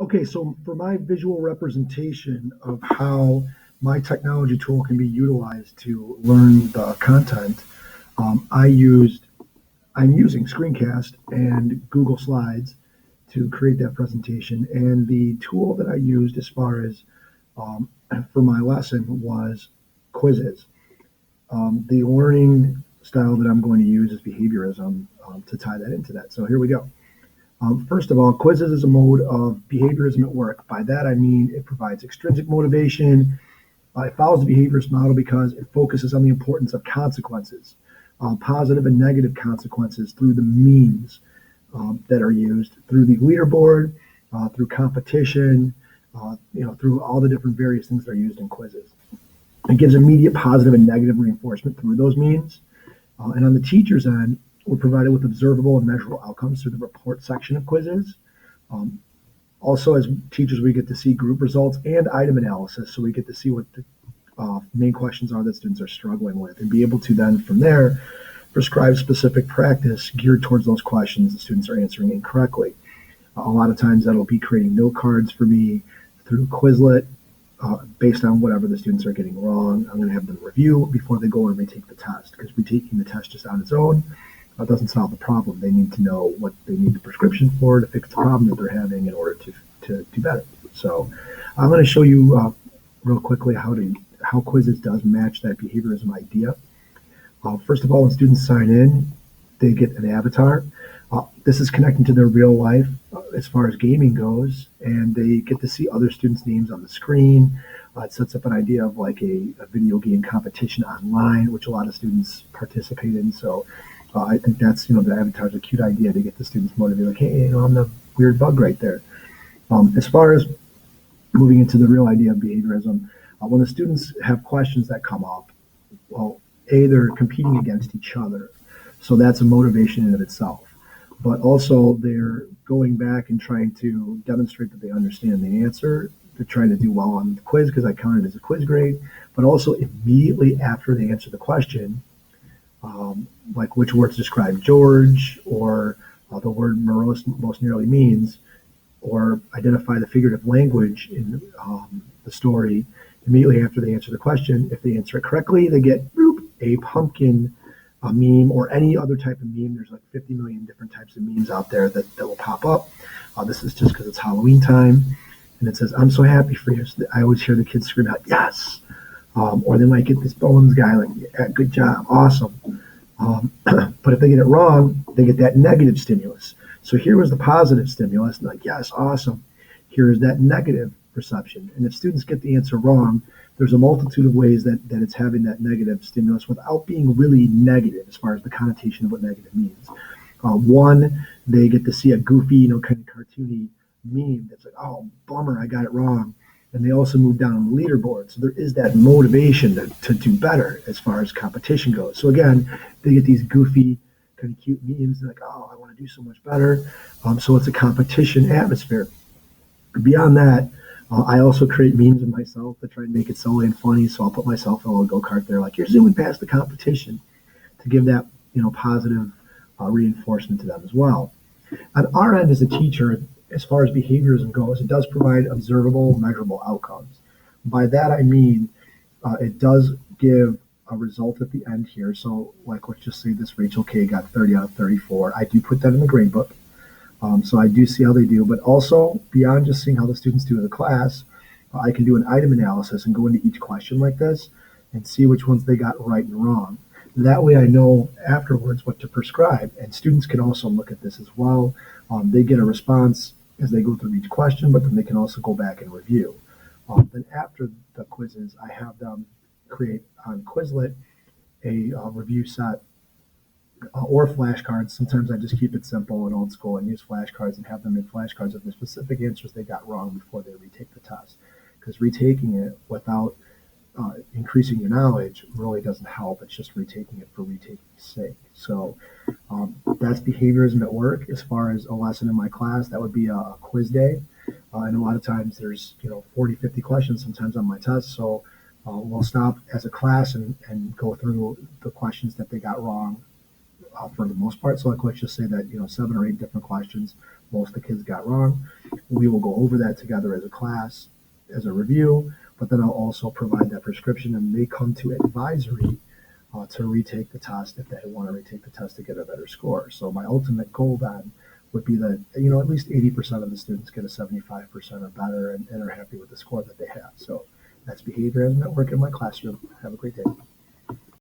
Okay, so for my visual representation of how my technology tool can be utilized to learn the content, um, I used I'm using Screencast and Google Slides to create that presentation. And the tool that I used as far as um, for my lesson was Quizizz. The learning style that I'm going to use is behaviorism to tie that into that. So here we go. First of all, Quizizz is a mode of behaviorism at work. By that, I mean it provides extrinsic motivation. It follows the behaviorist model because it focuses on the importance of consequences, positive and negative consequences through the means that are used, through the leaderboard, through competition, through all the different various things that are used in quizzes. It gives immediate positive and negative reinforcement through those means. And on the teacher's end, we're provided with observable and measurable outcomes through the report section of Quizizz. Um, Also, as teachers, we get to see group results and item analysis, so we get to see what the main questions are that students are struggling with, and be able to then, from there, prescribe specific practice geared towards those questions the students are answering incorrectly. A lot of times, that'll be creating note cards for me through Quizlet based on whatever the students are getting wrong. I'm going to have them review before they go and retake the test, because retaking the test just on its own doesn't solve the problem. They need to know what they need the prescription for to fix the problem that they're having in order to do better. So I'm going to show you real quickly how Quizizz does match that behaviorism idea. First of all, when students sign in, they get an avatar. This is connecting to their real life as far as gaming goes, and they get to see other students' names on the screen. It sets up an idea of like a video game competition online, which a lot of students participate in. So I think that's, the avatar's a cute idea to get the students motivated. Like, hey, I'm the weird bug right there. As far as moving into the real idea of behaviorism, when the students have questions that come up, well, they're competing against each other. So that's a motivation in of itself. But also they're going back and trying to demonstrate that they understand the answer. They're trying to do well on the quiz because I count it as a quiz grade. But also immediately after they answer the question, like which words describe George, or the word most nearly means, or identify the figurative language in the story. Immediately after they answer the question, if they answer it correctly, they get a pumpkin meme or any other type of meme. There's like 50 million different types of memes out there that will pop up. This is just because it's Halloween time. And it says, I'm so happy for you. So I always hear the kids scream out, yes. Or they might get this Bones guy, like, yeah, good job, awesome. But if they get it wrong, they get that negative stimulus. So here was the positive stimulus, like, yes, awesome. Here's that negative perception. And if students get the answer wrong, there's a multitude of ways that it's having that negative stimulus without being really negative as far as the connotation of what negative means. One, they get to see a goofy, kind of cartoony meme that's like, oh, bummer, I got it wrong. And they also move down on the leaderboard. So there is that motivation to do better as far as competition goes. So again, they get these goofy, kind of cute memes. They're like, oh, I want to do so much better. So it's a competition atmosphere. Beyond that, I also create memes of myself to try and make it silly and funny. So I'll put myself in a little go-kart there, like, you're zooming past the competition, to give that, positive reinforcement to them as well. On our end as a teacher, as far as behaviorism goes, it does provide observable, measurable outcomes. By that I mean it does give a result at the end here. So, like, let's just say this Rachel K got 30 out of 34. I do put that in the grade book. So I do see how they do. But also, beyond just seeing how the students do in the class, I can do an item analysis and go into each question like this and see which ones they got right and wrong. That way I know afterwards what to prescribe. And students can also look at this as well. They get a response as they go through each question, but then they can also go back and review. Then after the quizzes, I have them create on Quizlet a review set or flashcards. Sometimes I just keep it simple and old school and use flashcards and have them make flashcards of the specific answers they got wrong before they retake the test. Because retaking it without increasing your knowledge really doesn't help. It's just retaking it for retaking's sake. So that's behaviorism at work. As far as a lesson in my class, that would be a quiz day. And a lot of times there's 40, 50 questions sometimes on my test. So we'll stop as a class and go through the questions that they got wrong for the most part. So like, let's just say that, 7 or 8 different questions most of the kids got wrong. We will go over that together as a class, as a review, but then I'll also provide that prescription and they come to advisory to retake the test if they want to retake the test to get a better score. So my ultimate goal then would be that, at least 80% of the students get a 75% or better and are happy with the score that they have. So that's Behaviorism at work in my classroom. Have a great day.